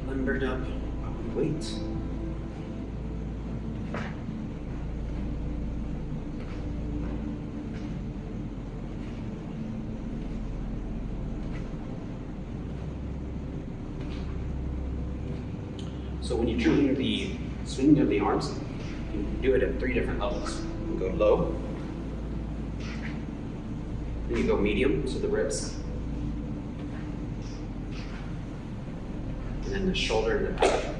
limbered up while we wait. So when you're doing the swinging of the arms, you can do it at 3 different levels. You go low, then you go medium to the ribs, and then the shoulder and the pec.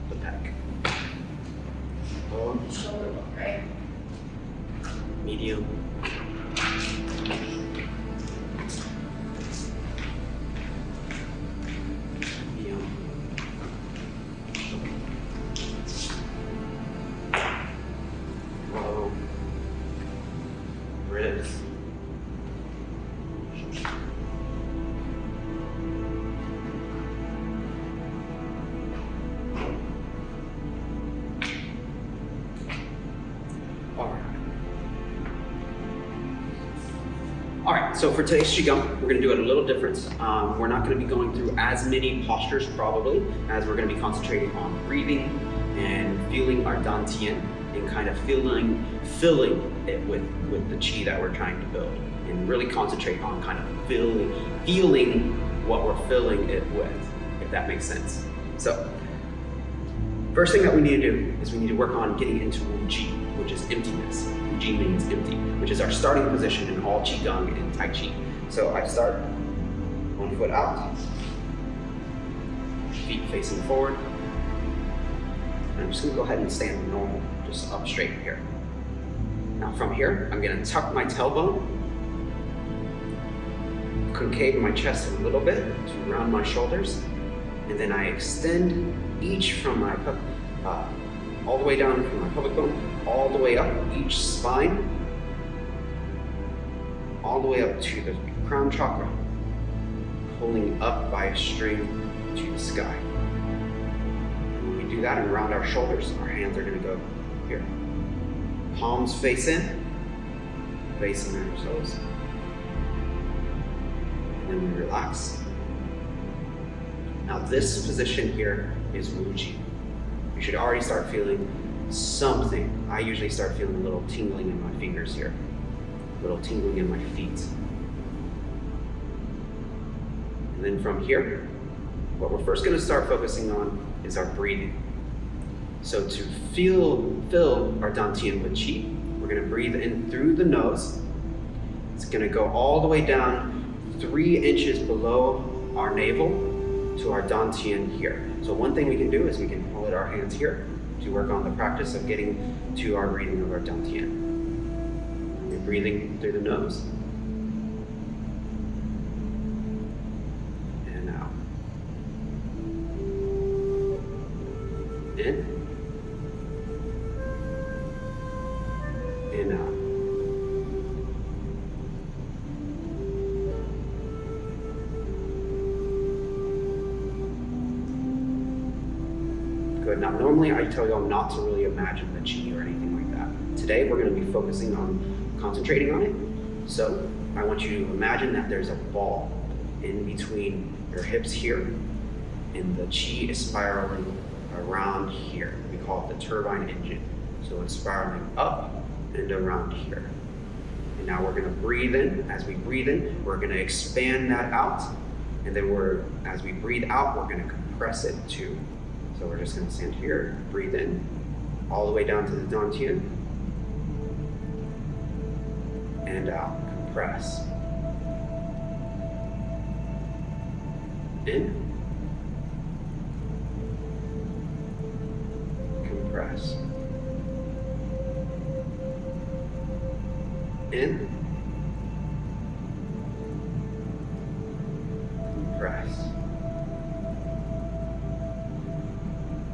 The pec. Low, Shoulder look, right? medium, low, ribs, All right, so for today's Qigong, we're going to do it a little different. We're not going to be going through as many postures probably, as we're going to be concentrating on breathing and feeling our Dan Tian and kind of filling it with the Qi that we're trying to build, and really concentrate on kind of feeling what we're filling it with, if that makes sense. So, first thing that we need to do is we need to work on getting into Wu Ji, which is emptiness. Wu Ji means empty, which is our starting position in all Qigong and Tai Chi. So I start, 1 foot out, feet facing forward. And I'm just gonna go ahead and stand normal, just up straight here. Now from here, I'm gonna tuck my tailbone, concave my chest a little bit to round my shoulders, and then I extend each from my all the way down from my pelvic bone, all the way up each spine, all the way up to the crown chakra, pulling up by a string to the sky. And when we do that and round our shoulders, our hands are going to go here. Palms face in, facing ourselves. And then we relax. Now this position here is Wu Ji. You should already start feeling something. I usually start feeling a little tingling in my fingers here, a little tingling in my feet. And then from here, what we're first going to start focusing on is our breathing. So to fill our Dan Tian with Qi, we're going to breathe in through the nose. It's going to go all the way down 3 inches below our navel to our Dan Tian here. So one thing we can do is we can hold our hands here to work on the practice of getting to our breathing of our Dan Tian. We're breathing through the nose. And out. In. And out. Good. Now, normally I tell y'all not to really imagine the Qi or anything like that. Today, we're going to be focusing on concentrating on it. So, I want you to imagine that there's a ball in between your hips here, and the Qi is spiraling around here. We call it the turbine engine. So, it's spiraling up and around here. And now we're going to breathe in. As we breathe in, we're going to expand that out. And then as we breathe out, we're going to compress it too. So we're just going to stand here, breathe in, all the way down to the Dan Tian, and out, compress. In, compress. In, compress.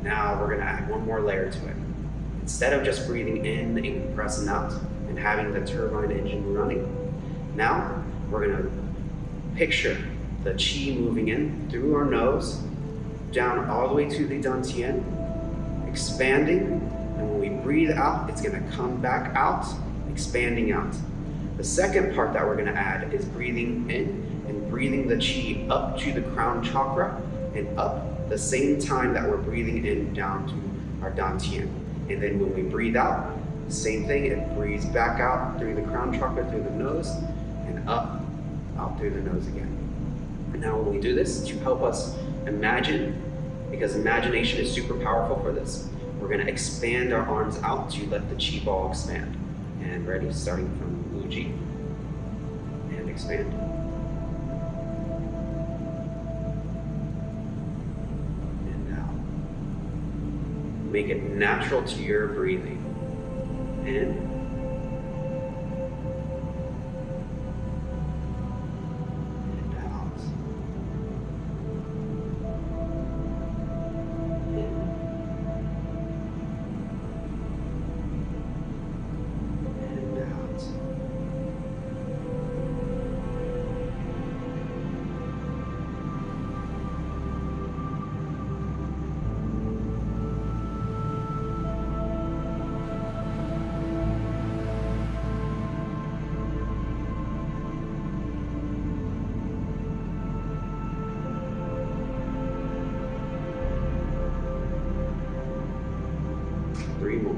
Now we're going to add one more layer to it. Instead of just breathing in and compressing out and having the turbine engine running, now we're going to picture the Qi moving in through our nose, down all the way to the Dan Tian, expanding, and when we breathe out, it's going to come back out, expanding out. The second part that we're going to add is breathing in and breathing the chi up to the crown chakra and up the same time that we're breathing in down to our Dan Tian. And then when we breathe out, same thing, it breathes back out through the crown chakra, through the nose, and up, out through the nose again. Now when we do this, to help us imagine, because imagination is super powerful for this, we're going to expand our arms out to let the chi ball expand. And ready, starting from Uji, and expand. And out. Make it natural to your breathing. In. Three more.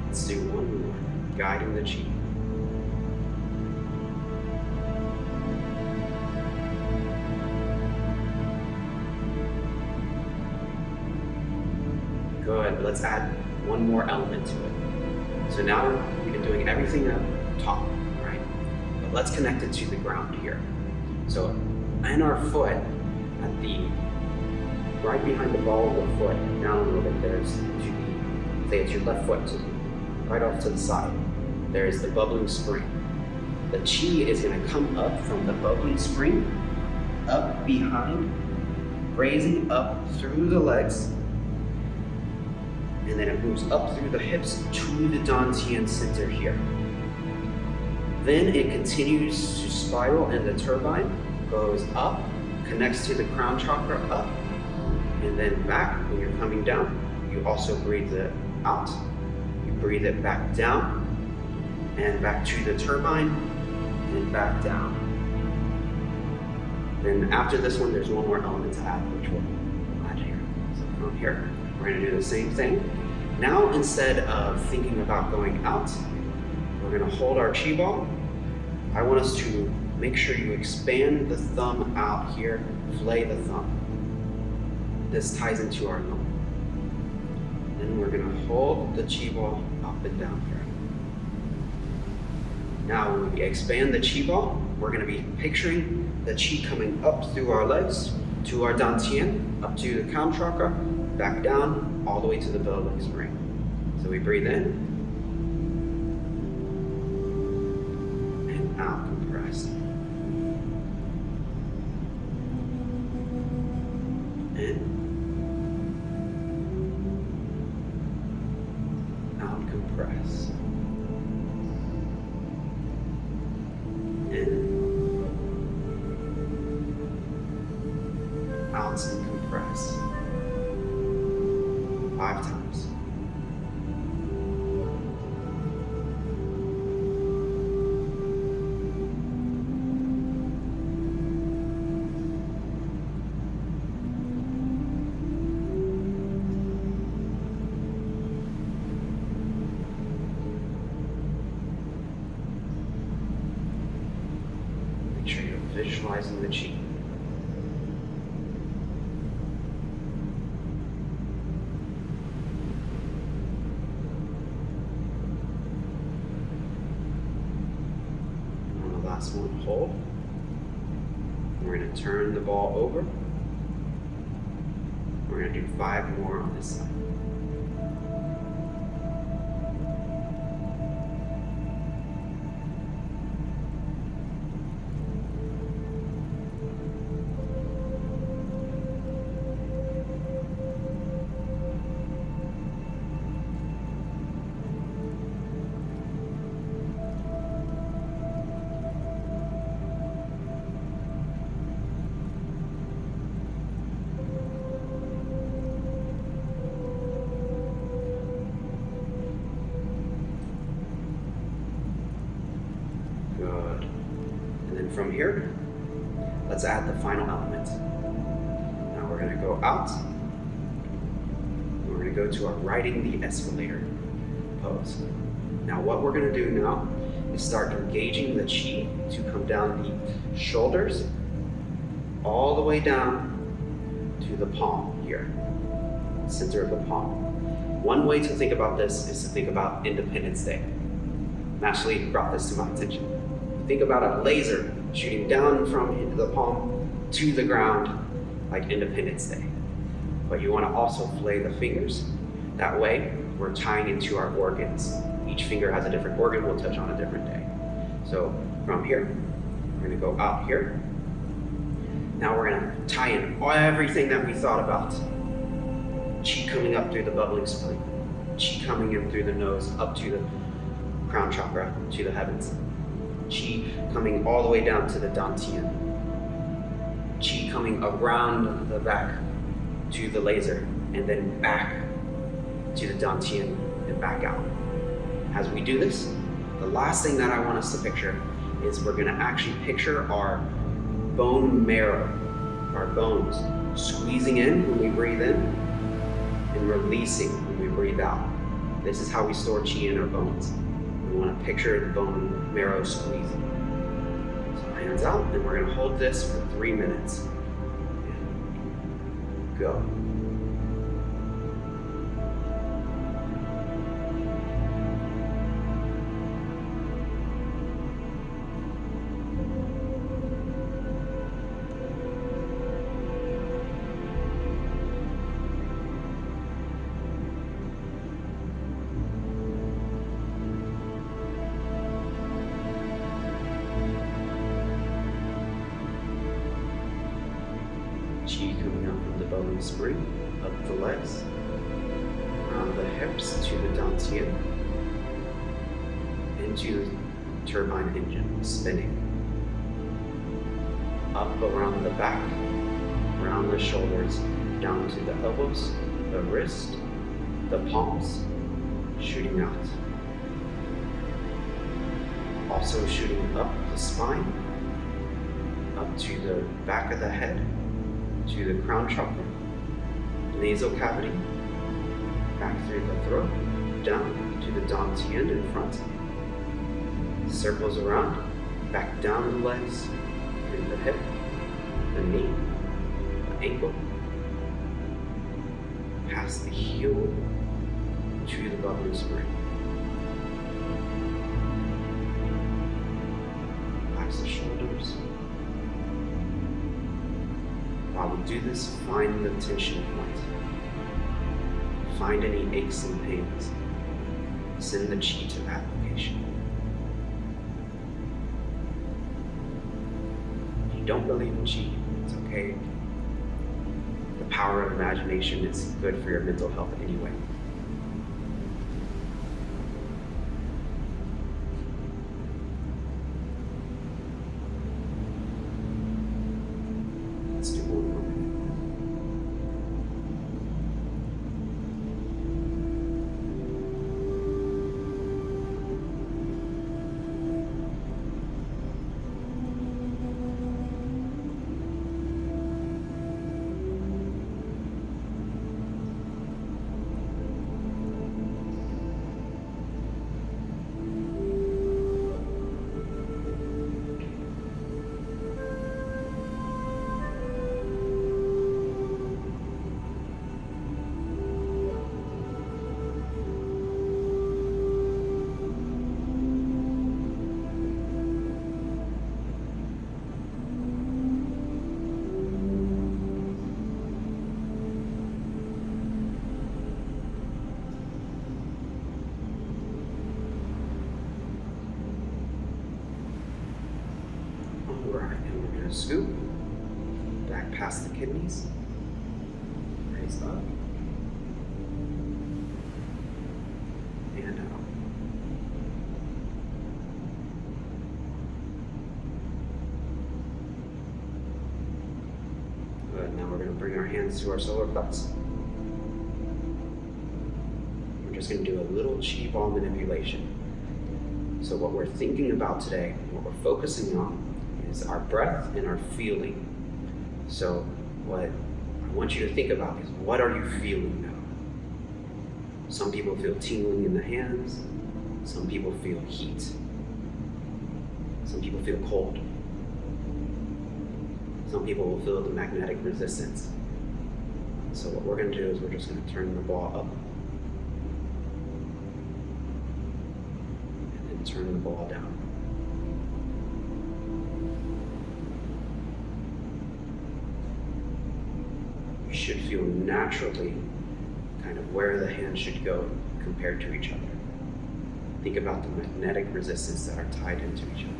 Let's do one more, guiding the chi. Good, let's add one more element to it. So now we've been doing everything up top, right? But let's connect it to the ground here. So in our foot, at the, right behind the ball of the foot, down a little bit, there's, say it's your left foot, right off to the side, there's the bubbling spring. The chi is gonna come up from the bubbling spring, up behind, raising up through the legs, and then it moves up through the hips to the Dan Tian center here. Then it continues to spiral and the turbine goes up, connects to the crown chakra up, and then back. When you're coming down, you also breathe it out. You breathe it back down, and back to the turbine, and back down. Then after this one, there's one more element to add, which we'll add here. So from here, we're gonna do the same thing. Now, instead of thinking about going out, we're gonna hold our chi ball. I want us to make sure you expand the thumb out here, flay the thumb. This ties into our thumb. Then we're gonna hold the chi ball up and down here. Now, when we expand the chi ball, we're gonna be picturing the chi coming up through our legs to our Dan Tian, up to the crown chakra, back down, all the way to the bubbling spring. So we breathe in, and out, compress. In, out, compress. In, out, and compress. 5 times. Make sure you're visualizing the chi. Last one, hold. We're going to turn the ball over. We're going to do 5 more on this side. And from here, let's add the final element. Now we're gonna go out. We're gonna go to our riding the escalator pose. Now what we're gonna do now is start engaging the chi to come down the shoulders all the way down to the palm here, center of the palm. One way to think about this is to think about Independence Day. Ashley brought this to my attention. Think about a laser shooting down from the palm to the ground like Independence Day. But you want to also flay the fingers. That way, we're tying into our organs. Each finger has a different organ we'll touch on a different day. So from here, we're going to go out here. Now we're going to tie in everything that we thought about. Qi coming up through the bubbling spleen. Qi coming in through the nose, up to the crown chakra, to the heavens. Qi coming all the way down to the Dan Tian. Qi coming around the back to the laser, and then back to the Dan Tian and back out. As we do this, the last thing that I want us to picture is we're going to actually picture our bone marrow, our bones, squeezing in when we breathe in and releasing when we breathe out. This is how we store chi in our bones. We want to picture the bone marrow squeezing. So hands out, and we're going to hold this for 3 minutes. And go. Qi coming up from the bowing spring, up the legs, around the hips to the Dan Tian, into the turbine engine, spinning. Up around the back, around the shoulders, down to the elbows, the wrist, the palms, shooting out. Also shooting up the spine, up to the back of the head, to the crown chakra, nasal cavity, back through the throat, down to the Dan Tian in front. Circles around, back down the legs, through the hip, the knee, the ankle, past the heel to the bubbling spring. Relax the shoulders. While we do this, find the tension point. Find any aches and pains. Send the chi to that location. If you don't believe in chi, it's okay. The power of imagination is good for your mental health anyway. Let's do one more minute. Alright, and we're going to scoop back past the kidneys, raise up, and out. Good, now we're going to bring our hands to our solar plexus. We're just going to do a little chi ball manipulation. So what we're thinking about today, what we're focusing on, is our breath and our feeling. So what I want you to think about is, what are you feeling now? Some people feel tingling in the hands. Some people feel heat. Some people feel cold. Some people will feel the magnetic resistance. So what we're going to do is we're just going to turn the ball up and then turn the ball down. You should feel naturally kind of where the hand should go compared to each other. Think about the magnetic resistance that are tied into each other.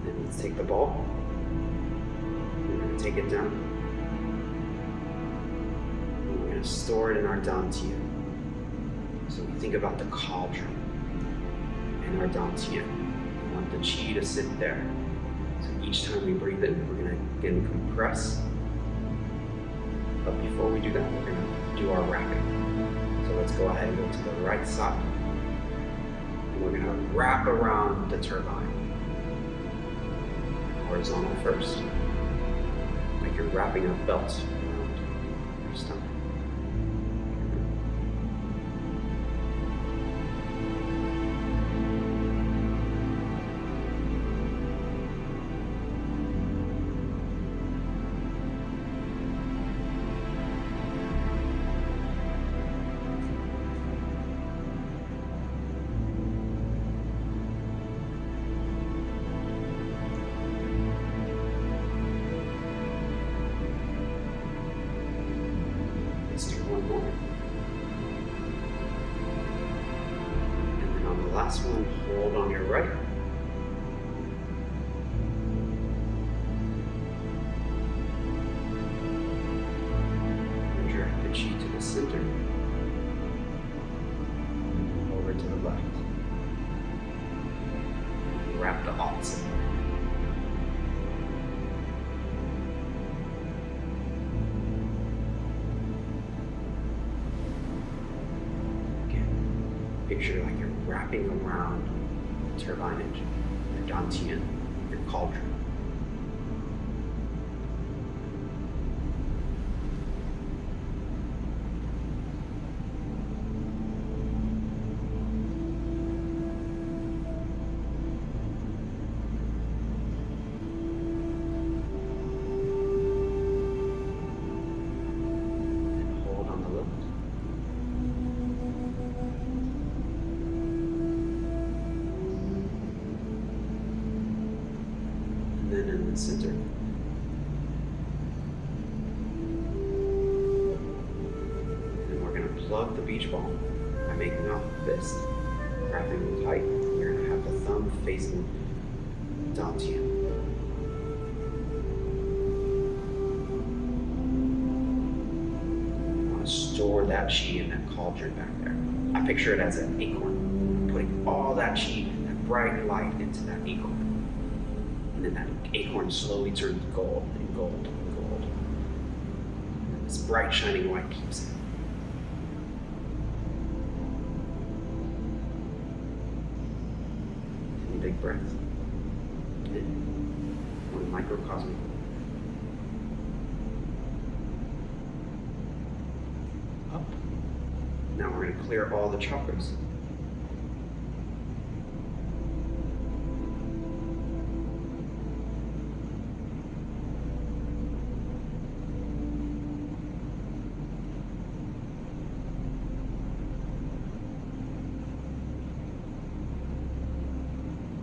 Then let's take the ball. We're going to take it down. And we're going to store it in our Dan Tian. So we think about the cauldron and our Dan Tian. We want the qi to sit there. So each time we breathe in, we're going to again compress. But before we do that, we're going to do our wrapping. So let's go ahead and go to the right side. And we're going to wrap around the turbine. Horizontal first, like you're wrapping a belt around your stomach. Let's do one more. And then on the last one, hold on your right. And drag the chi to the center. Over to the left. And wrap the opposite way. Picture like you're wrapping around the turbine engine, your Dan Tian, your cauldron. And hold on the lift. Then in the center. And we're going to plug the beach ball by making a fist. Wrapping it tight. You're going to have the thumb facing Dan Tian. You want to store that chi in that cauldron back there. I picture it as an acorn. Putting all that chi, that bright light into that acorn. And then that acorn slowly turns gold and gold and gold. And this bright shining light keeps it. Take a big breath. In. One microcosmic. Up. Now we're going to clear all the chakras.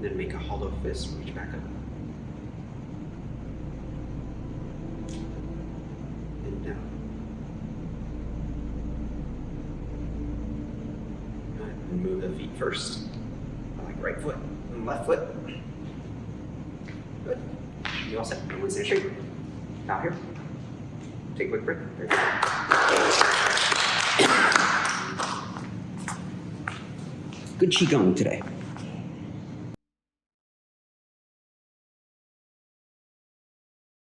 Then make a hollow fist, reach back up. And down. Good. And move the feet first. I like right foot and left foot. Good. You all set? Everyone stand straight. Out here. Take a quick breath. Very good. Good Qigong today.